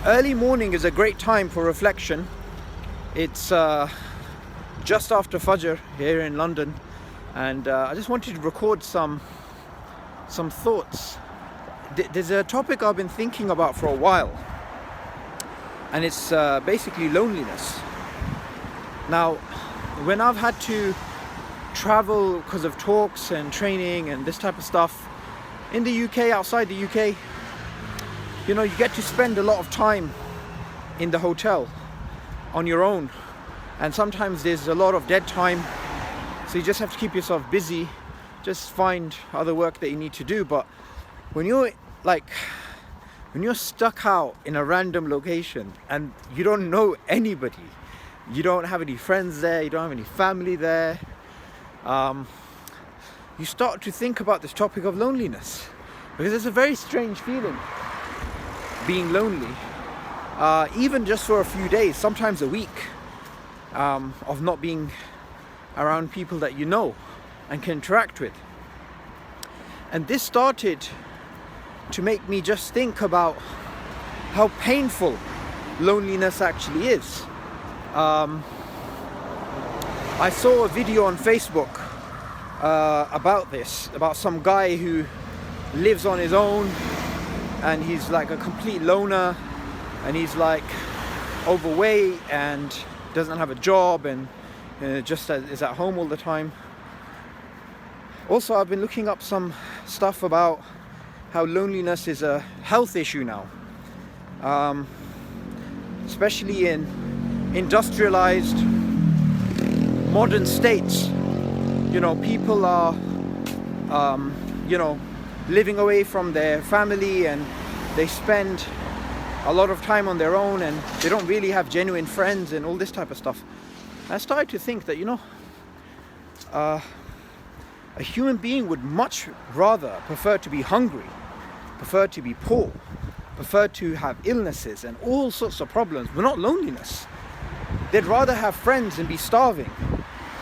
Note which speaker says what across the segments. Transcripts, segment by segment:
Speaker 1: Early morning is a great time for reflection. It's just after Fajr here in London, and I just wanted to record some thoughts. There's a topic I've been thinking about for a while, and it's basically loneliness. Now, when I've had to travel because of talks and training and this type of stuff in the UK, outside the UK, you get to spend a lot of time in the hotel on your own, and sometimes there's a lot of dead time, so you just have to keep yourself busy, just find other work that you need to do. But when you're stuck out in a random location and you don't know anybody, you don't have any friends there, you don't have any family there, you start to think about this topic of loneliness, because it's a very strange feeling, being lonely, even just for a few days, sometimes a week, of not being around people that you know and can interact with. And this started to make me just think about how painful loneliness actually is. I saw a video on Facebook about this, about some guy who lives on his own, and he's like a complete loner, and he's like overweight and doesn't have a job, and just is at home all the time. Also, I've been looking up some stuff about how loneliness is a health issue now, especially in industrialized modern states. People are living away from their family, and they spend a lot of time on their own, and they don't really have genuine friends and all this type of stuff. And I started to think that a human being would much rather prefer to be hungry, prefer to be poor, prefer to have illnesses and all sorts of problems, but not loneliness. They'd rather have friends and be starving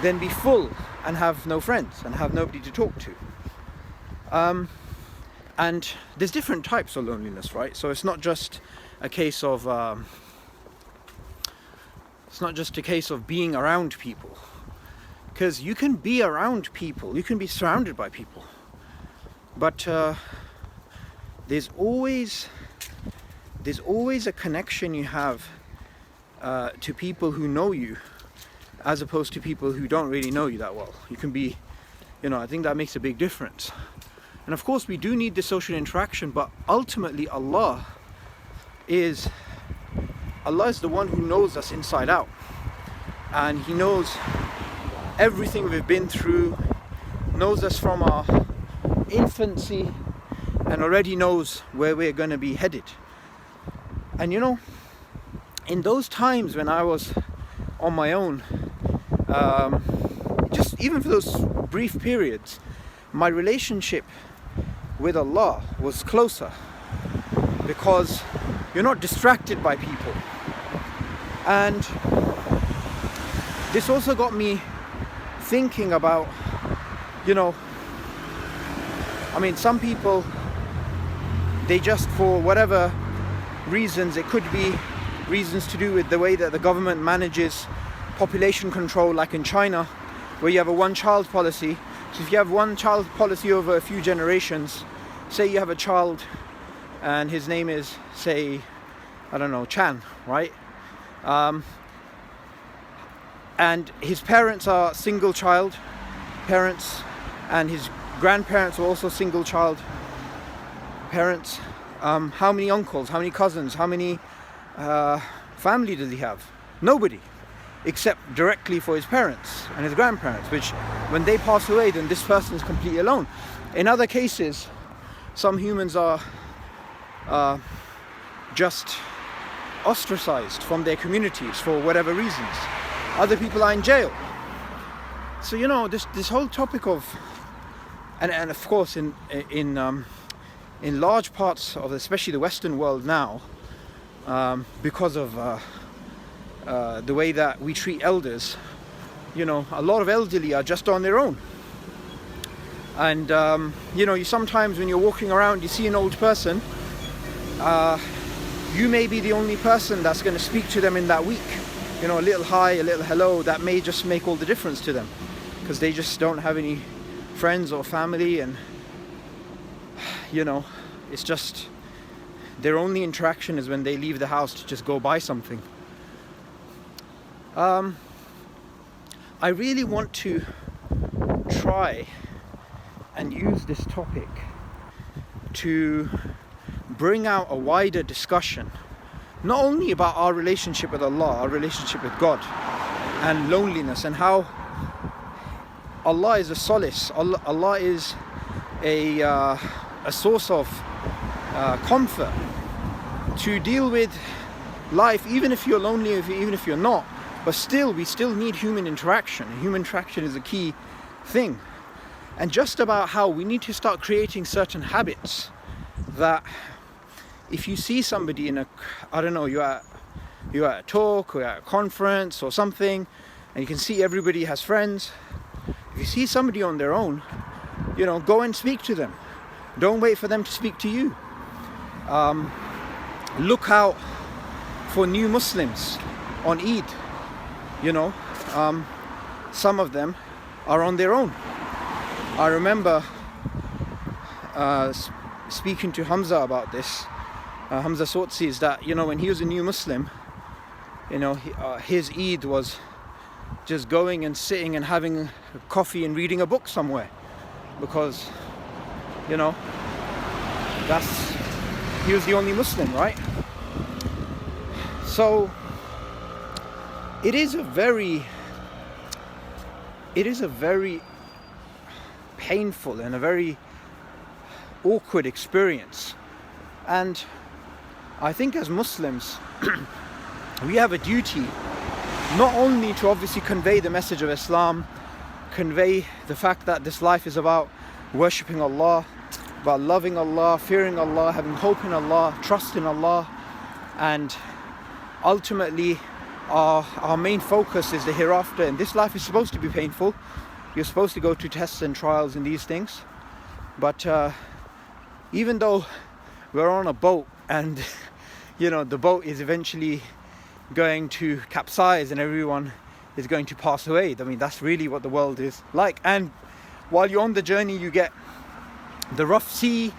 Speaker 1: than be full and have no friends and have nobody to talk to. And there's different types of loneliness, right? So it's not just a case of being around people, because you can be around people, you can be surrounded by people, but there's always a connection you have to people who know you, as opposed to people who don't really know you that well. You can be, I think that makes a big difference. And of course we do need the social interaction, but ultimately Allah is the one who knows us inside out, and He knows everything we've been through, knows us from our infancy, and already knows where we're going to be headed. And in those times when I was on my own, just even for those brief periods, my relationship with Allah was closer, because you're not distracted by people. And this also got me thinking about, some people, they just, for whatever reasons, it could be reasons to do with the way that the government manages population control, like in China, where you have a one-child policy. So if you have one-child policy over a few generations, say you have a child and his name is, say, Chan, right? And his parents are single child parents, and his grandparents are also single child parents. How many uncles, how many cousins, how many family does he have? Nobody, except directly for his parents and his grandparents, which when they pass away, then this person is completely alone. In other cases, some humans are just ostracized from their communities for whatever reasons. Other people are in jail. So this whole topic of, and of course in large parts of especially the Western world now, because of the way that we treat elders, a lot of elderly are just on their own. And you sometimes when you're walking around, you see an old person you may be the only person that's going to speak to them in that week. You know, a little hi, a little hello, that may just make all the difference to them, because they just don't have any friends or family, and you know, it's just their only interaction is when they leave the house to just go buy something. I really want to try and use this topic to bring out a wider discussion, not only about our relationship with Allah, our relationship with God, and loneliness, and how Allah is a solace, Allah is a source of comfort to deal with life, even if you're lonely, even if you're not. But still, we still need human interaction. Human interaction is a key thing. And just about how we need to start creating certain habits that if you see somebody in a, I don't know, you're at a talk or at a conference or something, and you can see everybody has friends. If you see somebody on their own, you know, go and speak to them. Don't wait for them to speak to you. Look out for new Muslims on Eid. You know, some of them are on their own. I remember speaking to Hamza about this, Hamza Sotsi, is that, you know, when he was a new Muslim, you know, his Eid was just going and sitting and having coffee and reading a book somewhere, because, you know, he was the only Muslim, right? So it is a very painful and a very awkward experience. And I think as Muslims, we have a duty not only to obviously convey the message of Islam, convey the fact that this life is about worshipping Allah, about loving Allah, fearing Allah, having hope in Allah, trust in Allah, and ultimately our main focus is the hereafter. And this life is supposed to be painful. You're supposed to go to tests and trials and these things. But even though we're on a boat and you know, the boat is eventually going to capsize and everyone is going to pass away, I mean, that's really what the world is like. And while you're on the journey, you get the rough sea,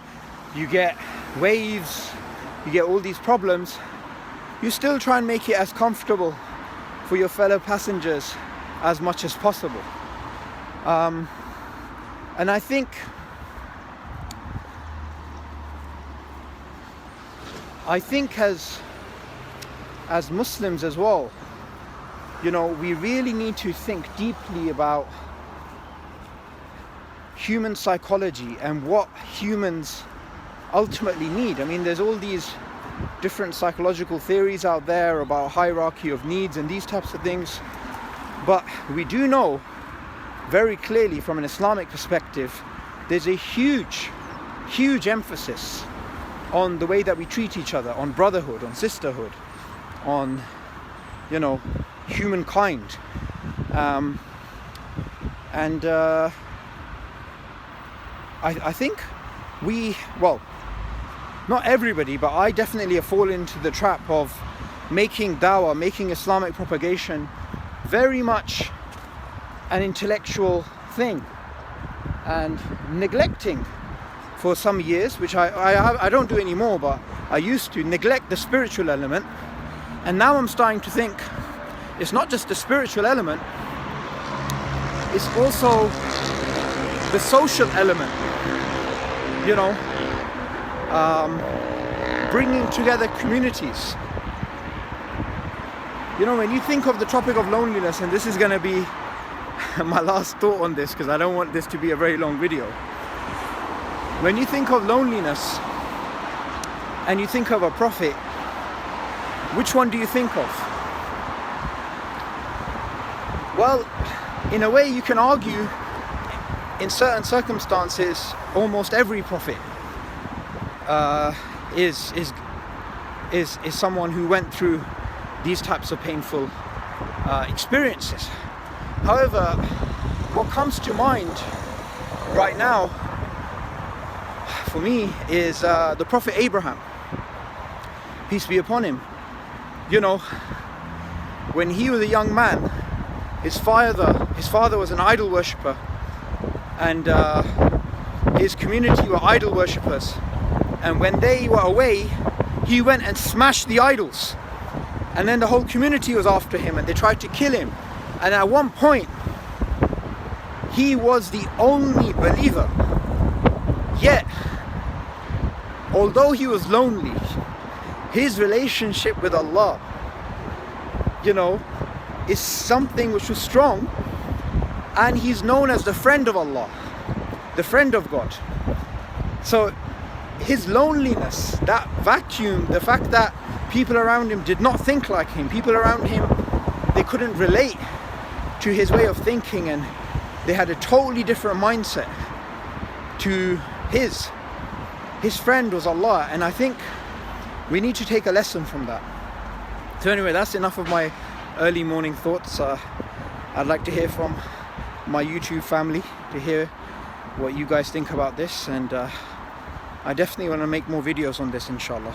Speaker 1: you get waves, you get all these problems. You still try and make it as comfortable for your fellow passengers as much as possible. And I think as Muslims as well, you know, we really need to think deeply about human psychology and what humans ultimately need. I mean, there's all these different psychological theories out there about hierarchy of needs and these types of things, but we do know very clearly from an Islamic perspective, there's a huge emphasis on the way that we treat each other, on brotherhood, on sisterhood, on, you know, humankind. I think not everybody, but I definitely have fallen into the trap of making dawah, making Islamic propagation very much an intellectual thing, and neglecting for some years, which I don't do anymore, but I used to neglect the spiritual element. And now I'm starting to think it's not just the spiritual element, it's also the social element, you know, bringing together communities. You know, when you think of the topic of loneliness, and this is going to be my last thought on this, because I don't want this to be a very long video. When you think of loneliness and you think of a prophet, which one do you think of? Well, in a way you can argue in certain circumstances almost every prophet is someone who went through these types of painful experiences. However, what comes to mind right now for me is the Prophet Abraham. peace be upon him, you know, when he was a young man, his father was an idol worshipper, and his community were idol worshippers, and when they were away, he went and smashed the idols, and then the whole community was after him and they tried to kill him, and at one point he was the only believer. Yet, although he was lonely, his relationship with Allah, you know, is something which was strong, and he's known as the friend of Allah, the friend of God. So his loneliness, that vacuum, the fact that people around him did not think like him, people around him, they couldn't relate to his way of thinking, and they had a totally different mindset to his friend was Allah. And I think we need to take a lesson from that. So anyway, that's enough of my early morning thoughts. I'd like to hear from my YouTube family, to hear what you guys think about this, and I definitely want to make more videos on this, inshallah.